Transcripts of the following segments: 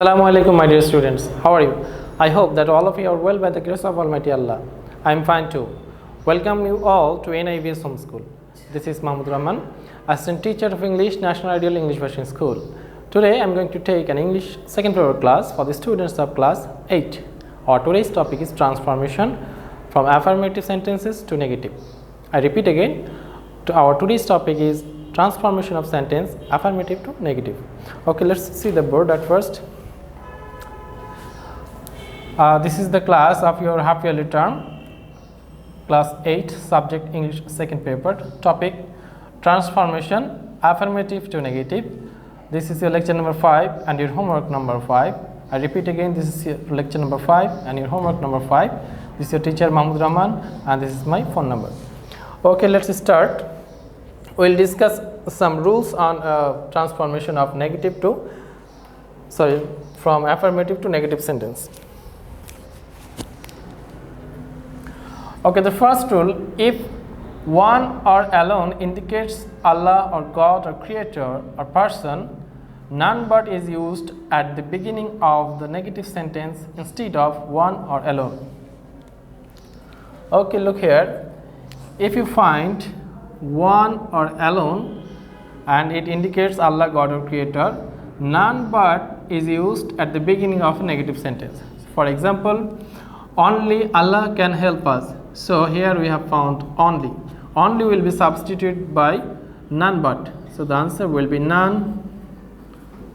Assalamu alaikum, my dear students. How are you? I hope that all of you are well by the grace of Almighty Allah. I am fine too. Welcome you all to NIVS Home School. This is Mahmudur Rahman, Assistant Teacher of English, National Ideal English Version School. Today I am going to take an English second paper class for the students of class 8. Our today's topic is transformation from affirmative sentences to negative. I repeat again, our today's topic is transformation of sentence affirmative to negative. Okay, let's see the board at first. This is the class of your half yearly term, class 8, subject English second paper, topic transformation affirmative to negative. This is your lecture number 5 and your homework number 5. I repeat again, this is your lecture number 5 and your homework number 5. This is your teacher Mahmudur Rahman and this is my phone number. Okay, let's start. We will discuss some rules on transformation of from affirmative to negative sentence. Okay, the first rule, if one or alone indicates Allah or God or creator or person, none but is used at the beginning of the negative sentence instead of one or alone. Okay, look here. If you find one or alone and it indicates Allah, God or creator, none but is used at the beginning of a negative sentence. For example, only Allah can help us. So here we have found only. Only will be substituted by none but. So the answer will be none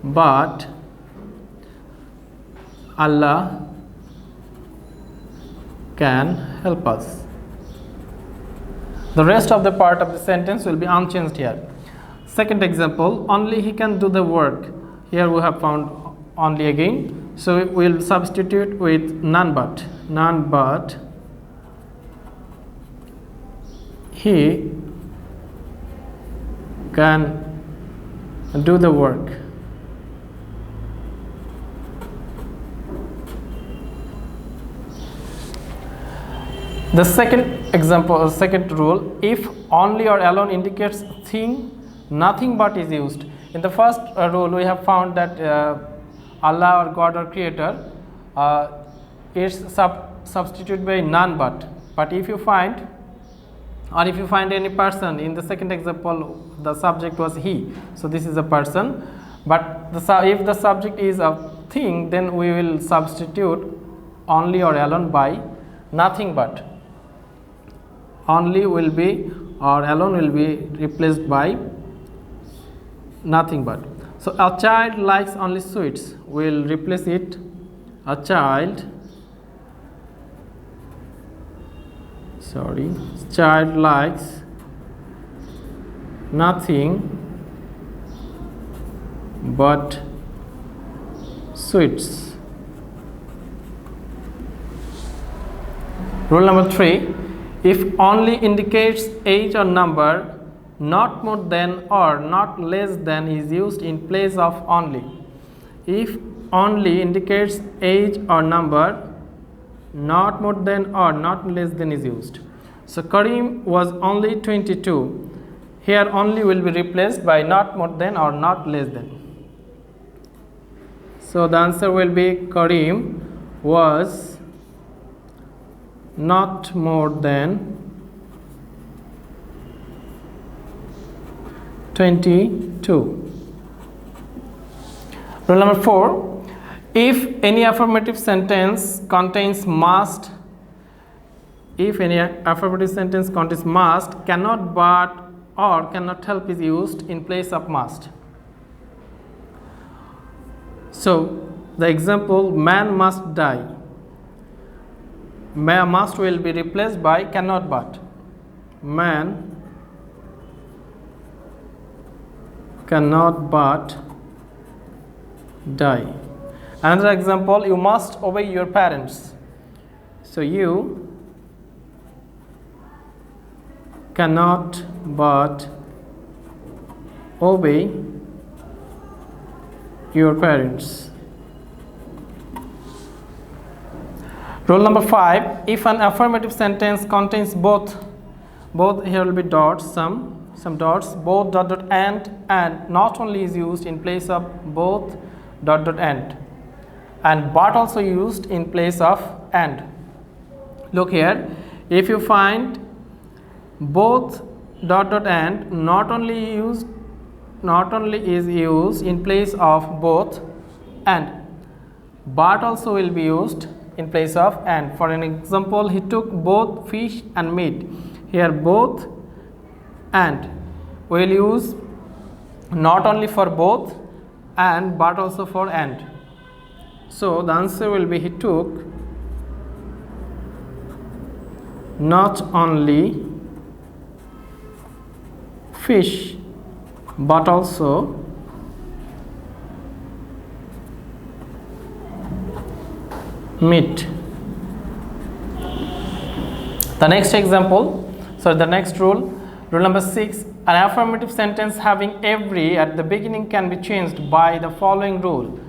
but Allah can help us. The rest of the part of the sentence will be unchanged here. Second example, only he can do the work. Here we have found only again. So we will substitute with none but. None but he can do the work. The second example, or second rule, if only or alone indicates thing, nothing but is used. In the first rule, we have found that Allah or God or creator is substituted by none but. But if you find any person, in the second example the subject was he, so this is a person, but if the subject is a thing, then we will substitute only or alone by nothing but. Only will be or alone will be replaced by nothing but. So a child likes only sweets, we will replace it a child likes nothing but sweets. Rule number 3, if only indicates age or number, not more than or not less than is used in place of only. If only indicates age or number, not more than or not less than is used. So Karim was only 22. Here only will be replaced by not more than or not less than. So the answer will be Karim was not more than 22. Rule number 4, if any affirmative sentence contains must, cannot but or cannot help is used in place of must. So the example, man must die. Must will be replaced by cannot but. Man cannot but die. Another example, you must obey your parents. So you cannot but obey your parents. Rule number 5, if an affirmative sentence contains both here will be dots, some dots, both and not only is used in place of both and. and but also used in place of and. Look here, if you find both dot dot and not only is used in place of both and, but also will be used in place of and. For an example, he took both fish and meat. Here both and will use not only for both and but also for and. So the answer will be he took not only fish but also meat. The next example, the next rule number 6, an affirmative sentence having every at the beginning can be changed by the following rule.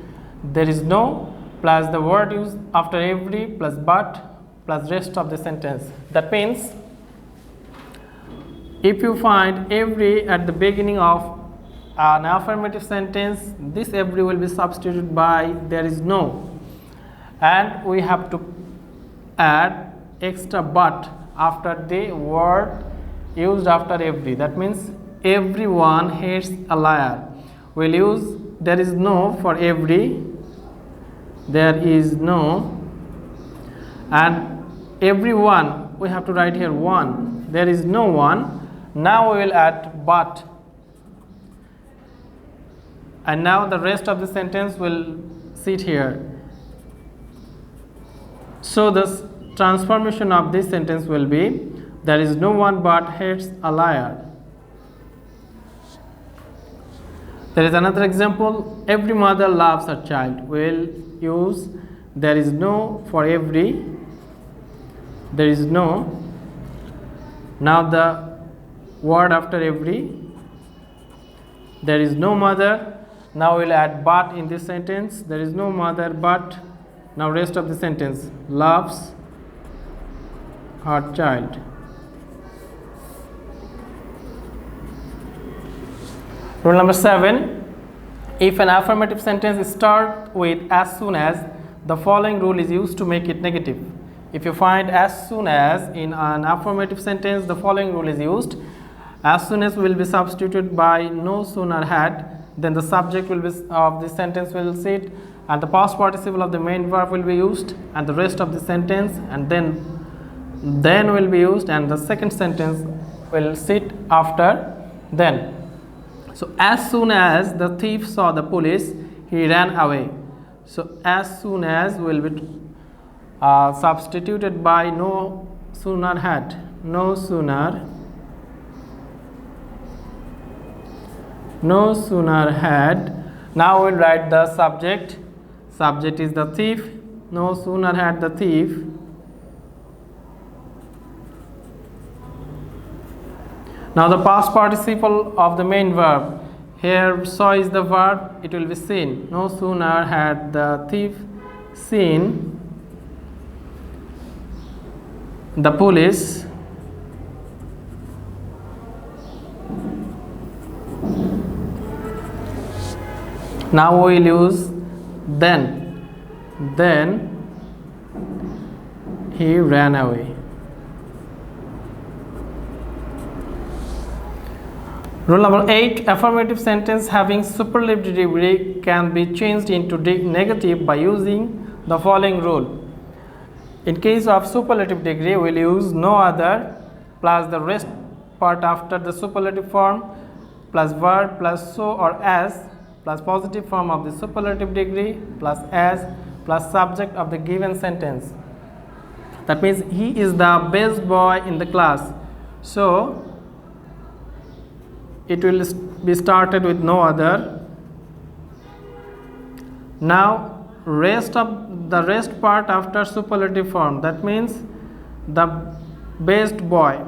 There is no plus the word used after every plus but plus rest of the sentence. That means if you find every at the beginning of an affirmative sentence, this every will be substituted by there is no, and we have to add extra but after the word used after every. That means everyone hates a liar. We'll use there is no for every, there is no, and everyone we have to write here one, there is no one. Now we will add but, and now the rest of the sentence will sit here. So the transformation of this sentence will be there is no one but hates a liar. There is another example, every mother loves her child. We will use there is no for every, there is no. Now the word after every, there is no mother. Now we will add but in this sentence, there is no mother but. Now rest of the sentence, loves her child. Rule number 7, if an affirmative sentence starts with as soon as, the following rule is used to make it negative. If you find as soon as in an affirmative sentence, the following rule is used. As soon as will be substituted by no sooner had, then the subject will be of the sentence will sit, and the past participle of the main verb will be used, and the rest of the sentence and then will be used, and the second sentence will sit after then. So as soon as the thief saw the police, he ran away. So as soon as will be substituted by no sooner had, no sooner had. Now we'll write the subject. Subject is the thief. No sooner had the thief Now the past participle of the main verb. Here saw is the verb, it will be seen. No sooner had the thief seen the police, now we will use then he ran away. Rule number 8, affirmative sentence having superlative degree can be changed into negative by using the following rule. In case of superlative degree, we will use no other plus the rest part after the superlative form plus verb plus so or as plus positive form of the superlative degree plus as plus subject of the given sentence. That means he is the best boy in the class. So it will be started with no other. Now rest part after superlative form, that means the best boy.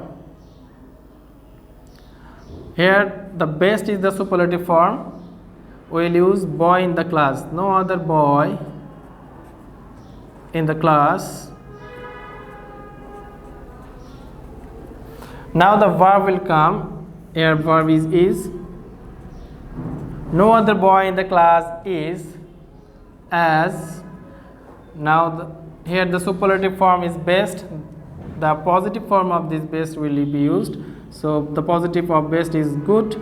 Here the best is the superlative form, we will use boy in the class, no other boy in the class. Now the verb will come. Here verb is. No other boy in the class is as. Now here the superlative form is best. The positive form of this best will be used. So the positive of best is good.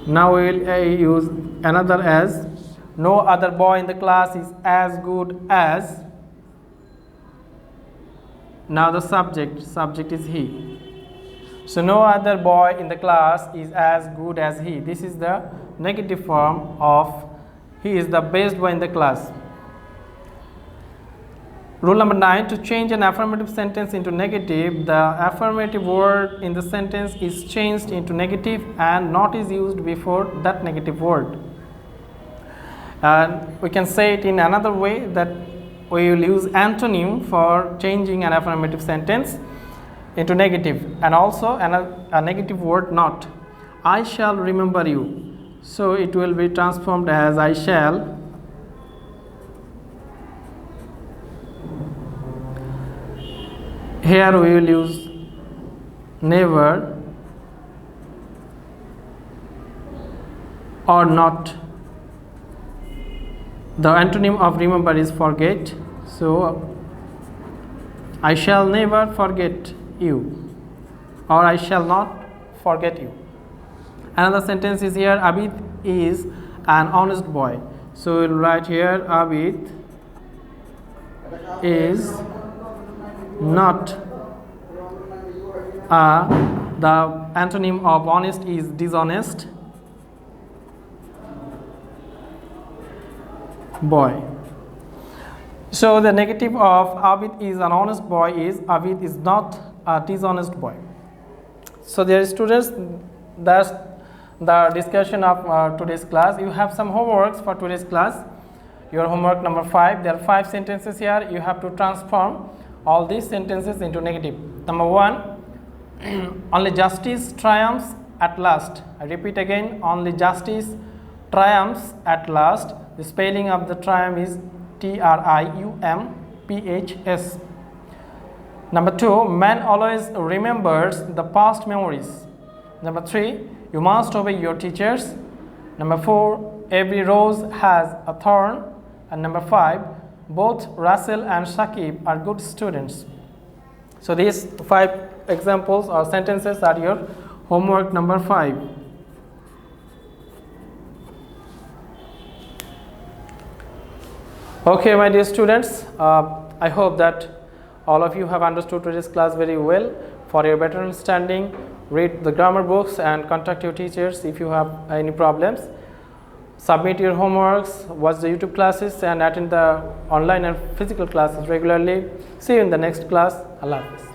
Now we will use another as, no other boy in the class is as good as. Now the subject is he. So no other boy in the class is as good as he. This is the negative form of he is the best boy in the class. Rule number 9, to change an affirmative sentence into negative, the affirmative word in the sentence is changed into negative and not is used before that negative word. And we can say it in another way, that we will use antonym for changing an affirmative sentence into negative, and also a negative word not. I shall remember you. So it will be transformed as I shall. Here we will use never or not. The antonym of remember is forget. So I shall never forget you, or I shall not forget you. Another sentence is here, Abid is an honest boy. So we will write here, Abid is not the antonym of honest is dishonest boy. So the negative of Abid is an honest boy is Abid is not a dishonest boy. So dear students, that's the discussion of today's class. You have some homeworks for today's class. Your homework number 5, there are 5 sentences here. You have to transform all these sentences into negative. Number 1, only justice triumphs at last. I repeat again, only justice triumphs at last. The spelling of the triumph is triumphs. Number 2, man always remembers the past memories. Number 3, you must obey your teachers. Number 4, every rose has a thorn. And number 5, both Russell and Shakib are good students. So these 5 examples or sentences are your homework number 5. Okay, my dear students, I hope that all of you have understood today's class very well. For your better understanding, read the grammar books and contact your teachers if you have any problems. Submit your homeworks, watch the YouTube classes, and attend the online and physical classes regularly. See you in the next class. Allah Hafiz.